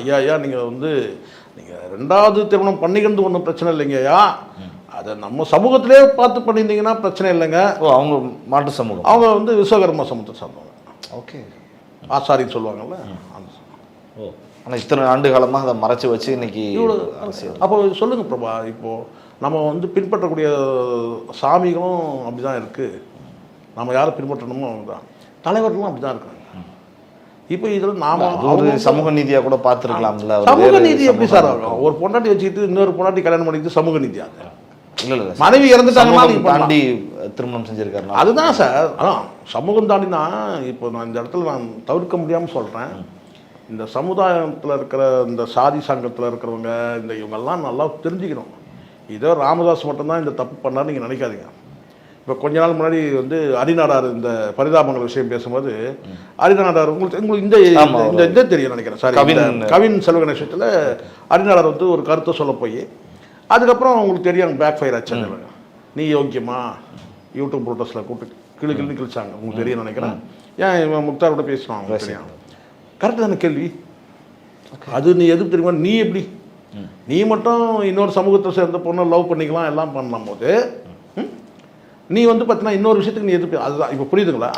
ஐயா ஐயா நீங்கள் வந்து நீங்கள் 2வது திருமணம் பண்ணிக்கிறது ஒன்றும் பிரச்சனை இல்லைங்க ஐயா, அதை நம்ம சமூகத்திலே பார்த்து பண்ணியிருந்தீங்கன்னா பிரச்சனை இல்லைங்க. அவங்க மாட்டு சமூகம், அவங்க வந்து விஸ்வகர்ம சமூகத்தை சார்ந்தவங்க. ஓகே, ஆசாரின்னு சொல்லுவாங்கல்ல. ஓ, ஆனால் இத்தனை ஆண்டு காலமாக அதை மறைச்சி வச்சு இன்னைக்கு இவ்வளோ. அப்போ சொல்லுங்கள் பிரபா, இப்போது நம்ம வந்து பின்பற்றக்கூடிய சாமிகளும் அப்படி தான் இருக்குது, நம்ம யாரை பின்பற்றணுமோ அவங்க தான், தலைவர்களும் அப்படி தான் இருக்காங்க. இப்போ இதில் நாம ஒரு சமூக நீதியாக கூட பார்த்துருக்கலாம்ல. சமூக நீதி எப்படி சார் ஆகும்? ஒரு பொண்டாட்டி வச்சுக்கிட்டு இன்னொரு பொண்டாட்டி கல்யாணம் பண்ணிக்கிட்டு சமூக நீதியாக? இல்லை, மனைவி இறந்துட்டாங்கன்னா தாண்டி திருமணம் செஞ்சிருக்காரு. அதுதான் சார். அதான் சமூகம் தாண்டினா இப்போ நான் இந்த இடத்துல நான் தவிர்க்க முடியாமல் சொல்கிறேன், இந்த சமுதாயத்தில் இருக்கிற இந்த சாதி சங்கத்தில் இருக்கிறவங்க இந்த இவங்கெல்லாம் நல்லா தெரிஞ்சுக்கணும். இதோ ராமதாஸ் மட்டும்தான் இந்த தப்பு பண்ணார் நீங்கள் நினைக்காதீங்க. இப்போ கொஞ்ச நாள் முன்னாடி வந்து அரிநாடார் இந்த பரிதாபங்கள் விஷயம் பேசும்போது, அரிநாடார் உங்களுக்கு இந்த இந்த தெரியும் நினைக்கிறேன் சார், கவின் செல்வகணேஷ் விஷயத்தில் அரிநாடார் வந்து ஒரு கருத்தை சொல்ல போய் அதுக்கப்புறம் உங்களுக்கு தெரியும் பேக் ஃபயர் ஆச்சு. நீ யோக்கியமா யூடியூப் ப்ரோட்டஸில் கூப்பிட்டு கிளி கிழிச்சாங்க, உங்களுக்கு தெரியும் நினைக்கிறேன். ஏன் இவன் முக்தாரோட பேசினான் தெரியும், கரெக்டு தானே கேள்வி. அது நீ எது தெரியுமா, நீ எப்படி நீ மட்டும் இன்னொரு சமூகத்தை சேர்ந்த பொண்ணை லவ் பண்ணிக்கலாம் எல்லாம் பண்ணலாம் போது நீ வந்து பார்த்தீங்கன்னா இன்னொரு விஷயத்துக்கு நீ எதிர்ப்பு, அதுதான் இப்போ புரியுதுங்களா?